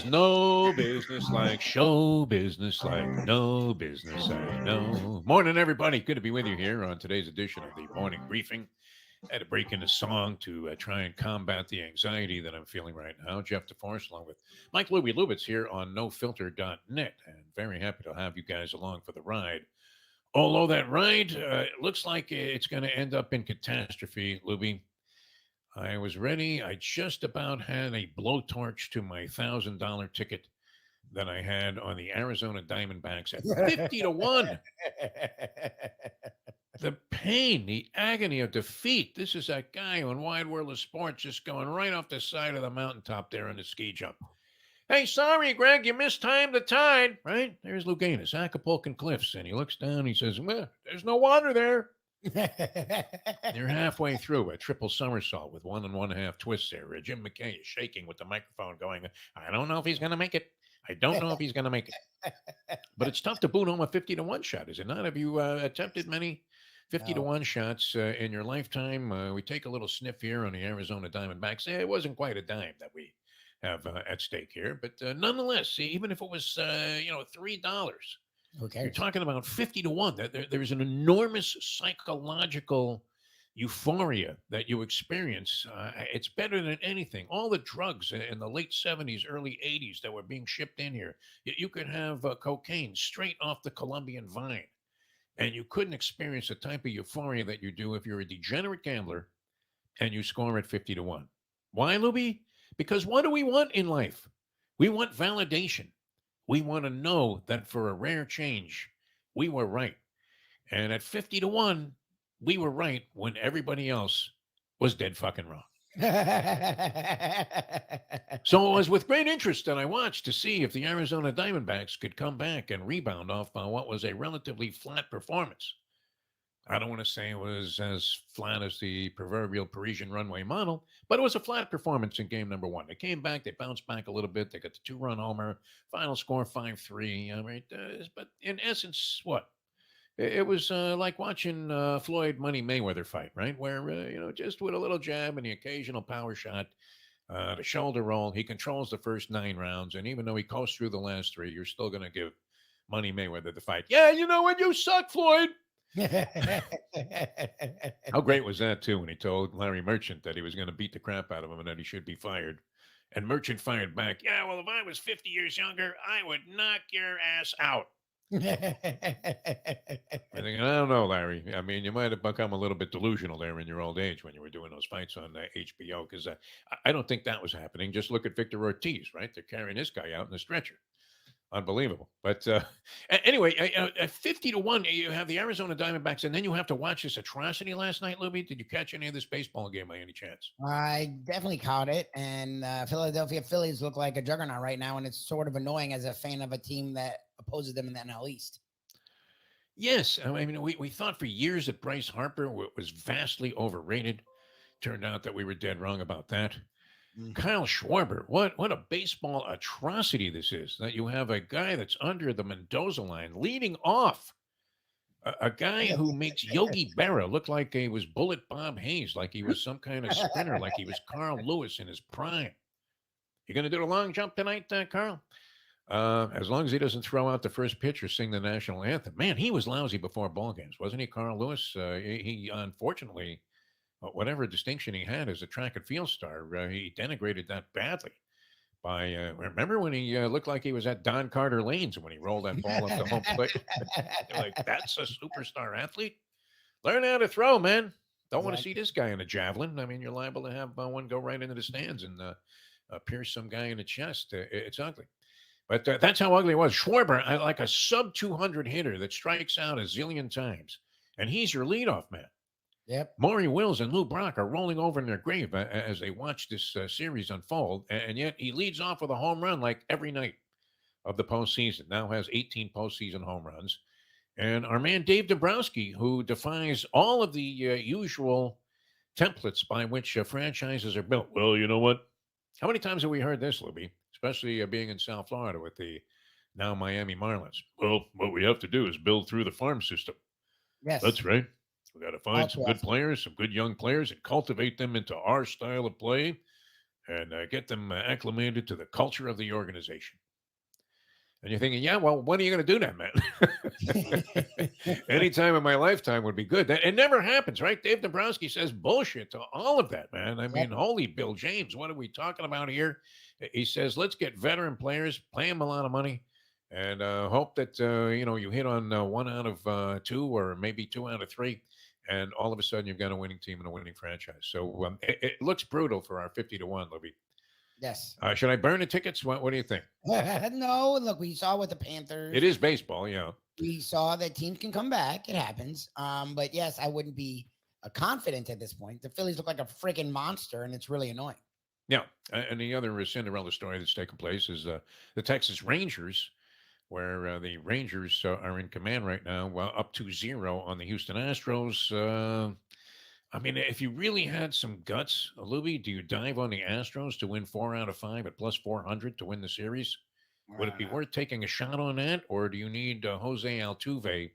There's no business like show business like no business I know. Morning, everybody. Good to be with you here on today's edition of the morning briefing. I had to break into song to try and combat the anxiety that I'm feeling right now. Jeff DeForest, along with Mike Lubie Lubitz here on nofilter.net. And very happy to have you guys along for the ride. Although that ride looks like it's going to end up in catastrophe, Lubie. I was ready. I just about had a blowtorch to my $1,000 ticket that I had on the Arizona Diamondbacks at 50 to 1. The pain, the agony of defeat. This is that guy on Wide World of Sports just going right off the side of the mountaintop there on the ski jump. Hey, sorry, Greg, you mistimed the tide. Right? There's Luganis, Acapulco Cliffs. And he looks down. He says, well, there's no water there. They're halfway through a triple somersault with 1 1/2 twists there. Jim McKay is shaking with the microphone going, I don't know if he's going to make it. I don't know if he's going to make it. But it's tough to boot home a 50 to 1 shot, is it not? Have you attempted many 50 to 1 shots in your lifetime? We take a little sniff here on the Arizona Diamondbacks. It wasn't quite a dime that we have at stake here. But nonetheless, even if it was, $3, you're talking about 50 to 1. There's an enormous psychological euphoria that you experience. It's better than anything. All the drugs in the late 70s, early 80s that were being shipped in here. You could have cocaine straight off the Colombian vine, and you couldn't experience the type of euphoria that you do if you're a degenerate gambler and you score at 50 to 1. Why, Luby? Because what do we want in life? We want validation. We want to know that for a rare change, we were right. And at 50 to 1, we were right when everybody else was dead fucking wrong. So it was with great interest that I watched to see if the Arizona Diamondbacks could come back and rebound off what was a relatively flat performance. I don't want to say it was as flat as the proverbial Parisian runway model, but it was a flat performance in game number 1. They came back, they bounced back a little bit, they got the 2-run homer, final score 5-3. But in essence, what? It was like watching Floyd Money Mayweather fight, right? Where, just with a little jab and the occasional power shot, the shoulder roll, he controls the first 9 rounds. And even though he coasts through the last 3, you're still going to give Money Mayweather the fight. Yeah, you know what? You suck, Floyd. How great was that, too, when he told Larry Merchant that he was going to beat the crap out of him and that he should be fired. And Merchant fired back, yeah, well, if I was 50 years younger, I would knock your ass out. I think, I don't know, Larry. I mean, you might have become a little bit delusional there in your old age when you were doing those fights on HBO, because I don't think that was happening. Just look at Victor Ortiz, right? They're carrying this guy out in a stretcher. Unbelievable. But anyway, at 50 to 1, you have the Arizona Diamondbacks, and then you have to watch this atrocity last night, Lubie. Did you catch any of this baseball game by any chance? I definitely caught it. And Philadelphia Phillies look like a juggernaut right now. And it's sort of annoying as a fan of a team that opposes them in the NL East. Yes. I mean, we thought for years that Bryce Harper was vastly overrated. Turned out that we were dead wrong about that. Kyle Schwarber, what a baseball atrocity this is, that you have a guy that's under the Mendoza line leading off. A guy who makes Yogi Berra look like he was Bullet Bob Hayes, like he was some kind of sprinter, like he was Carl Lewis in his prime. You going to do the long jump tonight, Carl? As long as he doesn't throw out the first pitch or sing the national anthem. Man, he was lousy before ball games, wasn't he, Carl Lewis? He unfortunately, whatever distinction he had as a track and field star, he denigrated that badly. Remember when he looked like he was at Don Carter Lanes when he rolled that ball up the home plate? Like, that's a superstar athlete? Learn how to throw, man. Don't want to see this guy in a javelin. I mean, you're liable to have one go right into the stands and pierce some guy in the chest. It's ugly. But that's how ugly it was. Schwarber, like a sub 200 hitter that strikes out a zillion times. And he's your leadoff man. Yep. Maury Wills and Lou Brock are rolling over in their grave as they watch this series unfold. And yet he leads off with a home run like every night of the postseason. Now has 18 postseason home runs. And our man Dave Dombrowski, who defies all of the usual templates by which franchises are built. Well, you know what? How many times have we heard this, Libby? Especially being in South Florida with the now Miami Marlins. Well, what we have to do is build through the farm system. Yes. That's right. We got to find some good players, some good young players, and cultivate them into our style of play. and get them acclimated to the culture of the organization. And you're thinking, yeah, well, when are you going to do that, man? Any time in my lifetime would be good. That it never happens, right? Dave Dombrowski says bullshit to all of that, man. I mean, Yep. holy Bill James, what are we talking about here? He says, let's get veteran players, pay them a lot of money, and hope that you hit on 1 out of 2, or maybe 2 out of 3, and all of a sudden you've got a winning team and a winning franchise. So it looks brutal for our 50-1, Libby. Yes. Should I burn the tickets? What do you think? No, look, we saw with the It Panthers. is baseball, yeah. We saw that teams can come back. It happens. But yes, I wouldn't be confident at this point. The Phillies look like a freaking monster, and it's really annoying. Yeah, and the other Cinderella story that's taken place is the Texas Rangers, where the Rangers are in command right now, up 2-0 on the Houston Astros. I mean, if you really had some guts, Lubie, do you dive on the Astros to win 4 out of 5 at plus 400 to win the series? Would it be worth taking a shot on that, or do you need Jose Altuve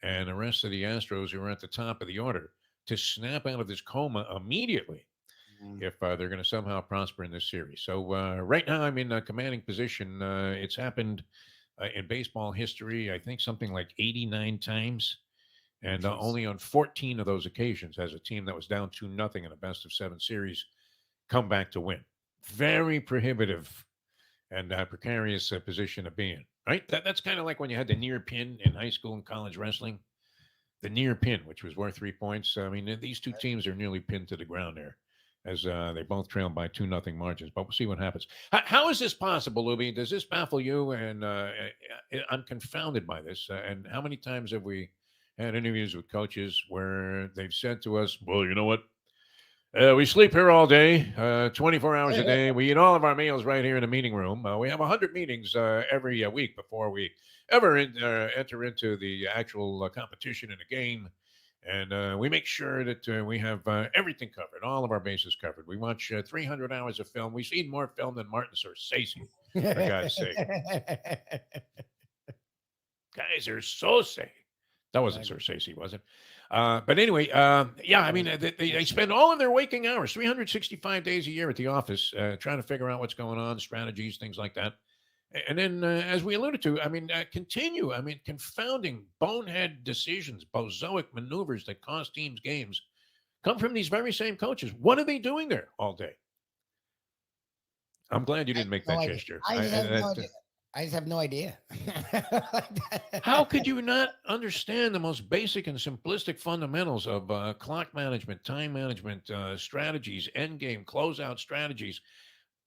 and the rest of the Astros who are at the top of the order to snap out of this coma immediately if they're going to somehow prosper in this series? So right now I'm in a commanding position. It's happened in baseball history, I think something like 89 times. And only on 14 of those occasions has a team that was down 2-0 in a best-of-7 series come back to win. Very prohibitive and precarious position to be in, right? That's kind of like when you had the near pin in high school and college wrestling. The near pin, which was worth 3 points. I mean, these two teams are nearly pinned to the ground there as they both trail by 2-0 margins. But we'll see what happens. How is this possible, Lubie? Does this baffle you? And I'm confounded by this. And how many times have we had interviews with coaches where they've said to us, well, you know what? We sleep here all day, 24 hours a day. We eat all of our meals right here in the meeting room. We have 100 meetings every week before we ever enter into the actual competition in a game. And we make sure that we have everything covered, all of our bases covered. We watch 300 hours of film. We've seen more film than Martin Scorsese, for God's sake. Guys are so sick. That wasn't Scorsese, was it? But anyway, yeah, I mean, they spend all of their waking hours, 365 days a year at the office, trying to figure out what's going on, strategies, things like that. And then, as we alluded to, I mean, confounding bonehead decisions, bozoic maneuvers that cost teams games come from these very same coaches. What are they doing there all day? I'm glad you didn't make that gesture. I just have no idea. How could you not understand the most basic and simplistic fundamentals of clock management, time management, strategies, end game, closeout strategies?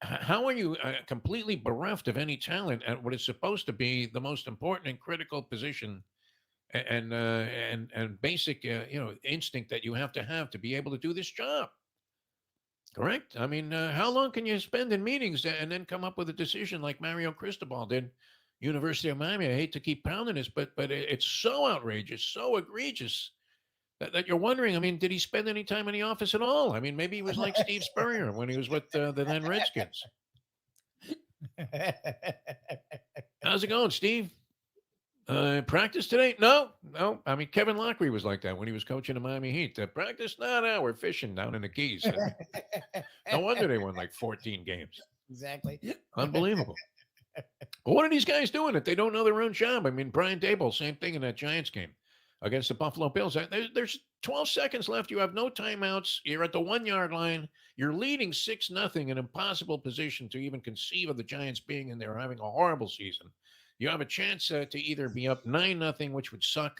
How are you completely bereft of any talent at what is supposed to be the most important and critical position and basic instinct that you have to be able to do this job? Correct. I mean, how long can you spend in meetings and then come up with a decision like Mario Cristobal did, University of Miami? I hate to keep pounding this, but it's so outrageous, so egregious that you're wondering. I mean, did he spend any time in the office at all? I mean, maybe he was like Steve Spurrier when he was with the then Redskins. How's it going, Steve? Practice today? No. I mean, Kevin Lockery was like that when he was coaching the Miami Heat. Practice? No, we're fishing down in the Keys. No wonder they won like 14 games. Exactly. Unbelievable. But what are these guys doing that they don't know their own job? I mean, Brian Daboll, same thing in that Giants game against the Buffalo Bills. There's 12 seconds left. You have no timeouts. You're at the 1-yard line. You're leading 6-0, an impossible position to even conceive of the Giants being in there, having a horrible season. You have a chance to either be up 9-0, which would suck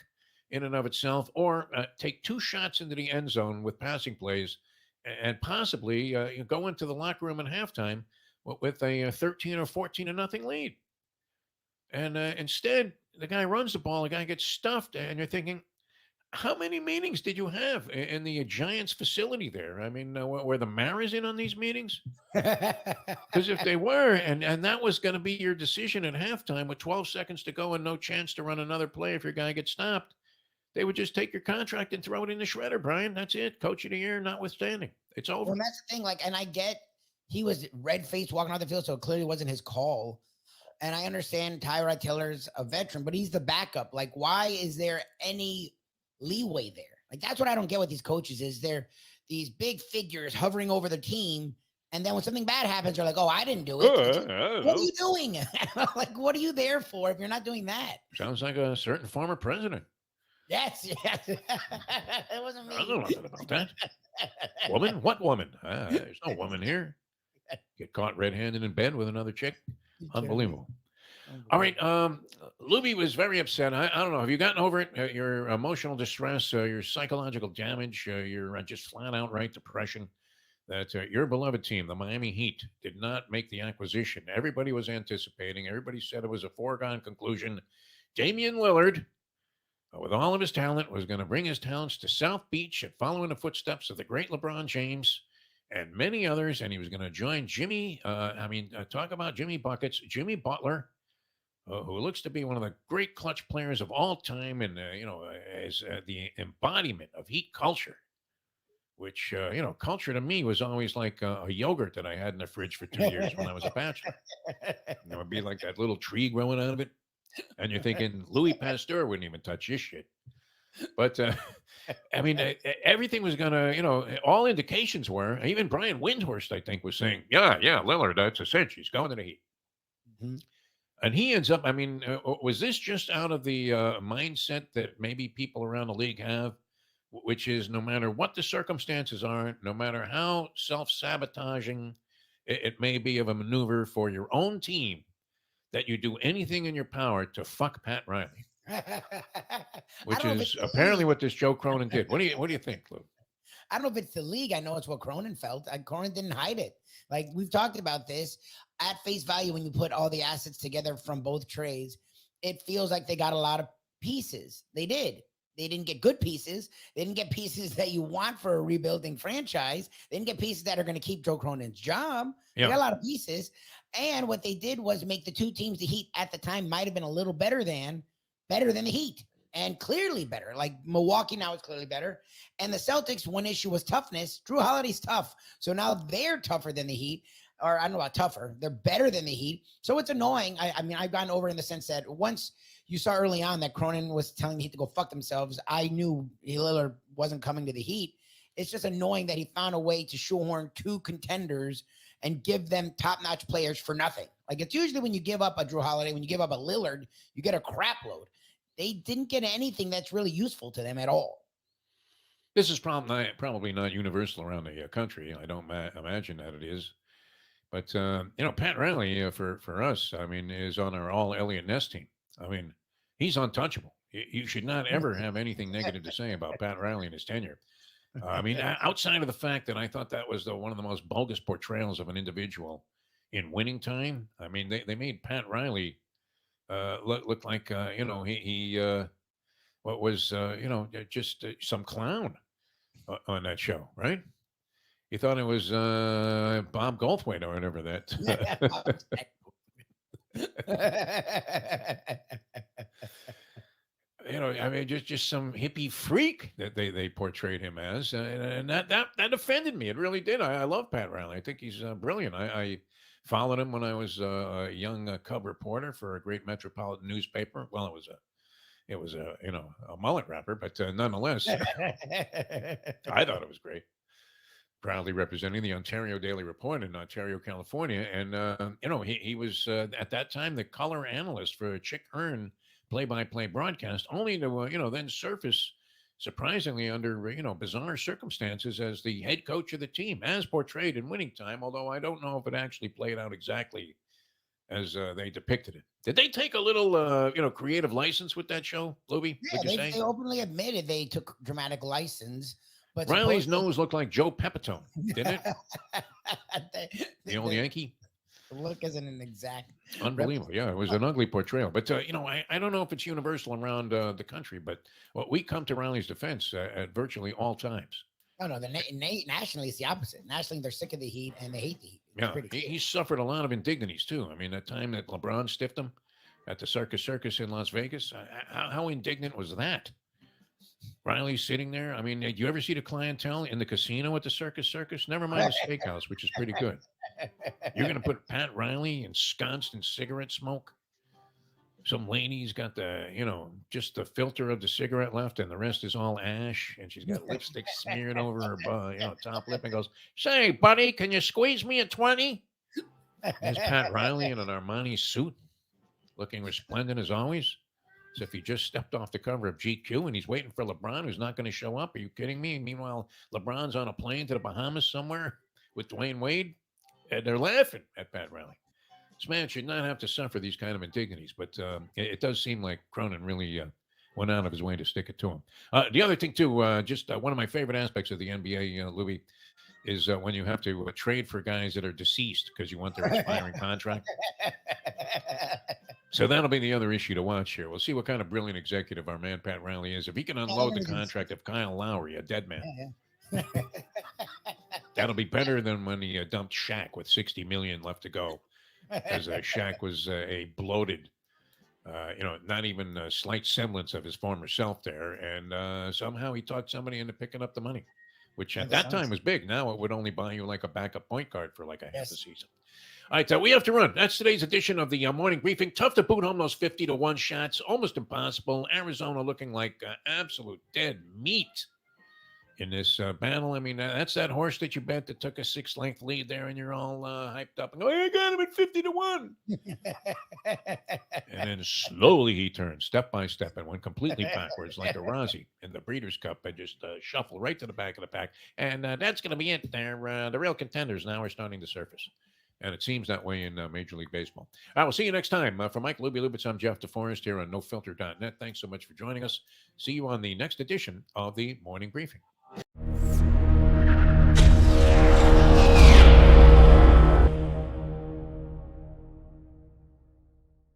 in and of itself, or take 2 shots into the end zone with passing plays and possibly go into the locker room at halftime with a 13 or 14-0 lead. And instead, the guy runs the ball, the guy gets stuffed, and you're thinking, how many meetings did you have in the Giants facility there? I mean, were the Maras in on these meetings? Because if they were, and that was going to be your decision at halftime with 12 seconds to go and no chance to run another play if your guy gets stopped, they would just take your contract and throw it in the shredder, Brian. That's it. Coach of the year notwithstanding. It's over. Well, that's the thing. Like, and I get he was red-faced walking out the field, so it clearly wasn't his call. And I understand Tyrod Taylor's a veteran, but he's the backup. Like, why is there any leeway there? Like, that's what I don't get with these coaches is they're these big figures hovering over the team, And then when something bad happens, you're like, "Oh, I didn't do it." It's like, I don't what are know. you doing? Like, what are you there for if you're not doing that? Sounds like a certain former president. Yes, yes. It wasn't I me. know nothing about that. Woman? What woman? There's no woman here. Get caught red-handed in bed with another chick. You kidding me? Unbelievable. All right. Unbelievable. Lubie was very upset. I don't know. Have you gotten over it? Your emotional distress, your psychological damage, your just flat outright depression that your beloved team, the Miami Heat, did not make the acquisition. Everybody was anticipating. Everybody said it was a foregone conclusion. Damian Lillard, with all of his talent, was going to bring his talents to South Beach and follow in the footsteps of the great LeBron James and many others. And he was going to join Jimmy. Talk about Jimmy Buckets, Jimmy Butler, who looks to be one of the great clutch players of all time, and as the embodiment of Heat culture. Which culture to me was always like a yogurt that I had in the fridge for 2 years when I was a bachelor. There would be like that little tree growing out of it, and you're thinking Louis Pasteur wouldn't even touch this shit. But everything was gonna, all indications were. Even Brian Windhorst, I think, was saying, yeah, Lillard, that's a cinch. He's going to the Heat. Mhm. And he ends up, was this just out of the mindset that maybe people around the league have, which is no matter what the circumstances are, no matter how self sabotaging it may be of a maneuver for your own team, that you do anything in your power to fuck Pat Riley, I which don't know if it's is the apparently league. what this Joe Cronin did. What do you think, Lou? I don't know if it's the league. I know it's what Cronin felt. Cronin didn't hide it. Like we've talked about this at face value. When you put all the assets together from both trades, it feels like they got a lot of pieces. They did. They didn't get good pieces. They didn't get pieces that you want for a rebuilding franchise. They didn't get pieces that are going to keep Joe Cronin's job. They Yeah. got a lot of pieces. And what they did was make the two teams, the Heat at the time might have been a little better than the Heat, and clearly better. Like Milwaukee now is clearly better. And the Celtics, one issue was toughness. Drew Holiday's tough. So now they're tougher than the Heat. Or I don't know about tougher. They're better than the Heat. So it's annoying. I've gotten over in the sense that once you saw early on that Cronin was telling the Heat to go fuck themselves, I knew Lillard wasn't coming to the Heat. It's just annoying that he found a way to shoehorn two contenders and give them top-notch players for nothing. Like it's usually when you give up a Drew Holiday, when you give up a Lillard, you get a crap load. They didn't get anything that's really useful to them at all. This is probably not universal around the country. I don't imagine that it is. But Pat Riley for us, is on our all Elliot Ness team. He's untouchable. You should not ever have anything negative to say about Pat Riley and his tenure. Outside of the fact that I thought that was one of the most bogus portrayals of an individual in winning time. They made Pat Riley look like what was just some clown on that show, right? You thought it was Bob Goldthwait or whatever that. Just some hippie freak that they portrayed him as, and that offended me. It really did. I love Pat Riley. I think he's brilliant. I followed him when I was a young cub reporter for a great metropolitan newspaper. Well, it was a mullet wrapper, but nonetheless, I thought it was great. Proudly representing the Ontario Daily Report in Ontario, California, and he was at that time the color analyst for Chick Hearn play-by-play broadcast, only to then surface surprisingly under bizarre circumstances as the head coach of the team, as portrayed in Winning Time. Although I don't know if it actually played out exactly as they depicted it. Did they take a little creative license with that show, Lubie? Yeah, Would you say? they openly admitted they took dramatic license, but Riley's supposedly nose looked like Joe Pepitone, didn't it? The old the Yankee. look isn't an exact Unbelievable. Yeah, it was an ugly portrayal. But, I don't know if it's universal around the country, but we come to Riley's defense at virtually all times. No. Nationally, it's the opposite. Nationally, they're sick of the Heat and they hate the Heat. It's Yeah, pretty clear. he suffered a lot of indignities, too. That time that LeBron stiffed him at the Circus in Las Vegas, how indignant was that? Riley's sitting there. Did you ever see the clientele in the casino at the Circus? Never mind the steakhouse, which is pretty good. You're going to put Pat Riley ensconced in cigarette smoke? some lady's got just the filter of the cigarette left, and the rest is all ash, and she's got lipstick smeared over her, top lip, and goes, "Say, buddy, can you squeeze me a 20?" There's Pat Riley in an Armani suit, looking resplendent as always, as if he just stepped off the cover of GQ, and he's waiting for LeBron, who's not going to show up. Are you kidding me? Meanwhile, LeBron's on a plane to the Bahamas somewhere with Dwayne Wade, and they're laughing at Pat Riley. This man should not have to suffer these kind of indignities, but it does seem like Cronin really went out of his way to stick it to him. The other thing, too, one of my favorite aspects of the NBA, Louis, is when you have to trade for guys that are deceased because you want their expiring contract. So that'll be the other issue to watch here. We'll see what kind of brilliant executive our man Pat Riley is. If he can unload the contract of Kyle Lowry, a dead man, that'll be better than when he dumped Shaq with $60 million left to go. Because Shaq was a bloated, not even a slight semblance of his former self there. And somehow he talked somebody into picking up the money, which at that time was big. Now it would only buy you like a backup point guard for like a half a season. All right, we have to run. That's today's edition of the morning briefing. Tough to boot home those 50-1 shots. Almost impossible. Arizona looking like absolute dead meat in this battle. I mean, that's that horse that you bet that took a 6-length lead there, and you're all hyped up and go, "I got him at 50-1." And then slowly he turned step by step and went completely backwards like a Rossi in the Breeders' Cup, and just shuffled right to the back of the pack. And that's going to be it there. The real contenders now are starting to surface. And it seems that way in Major League Baseball. I will see you next time. For Mike Lubie Lubitz, I'm Jeff DeForest here on NoFilter.net. Thanks so much for joining us. See you on the next edition of the Morning Briefing.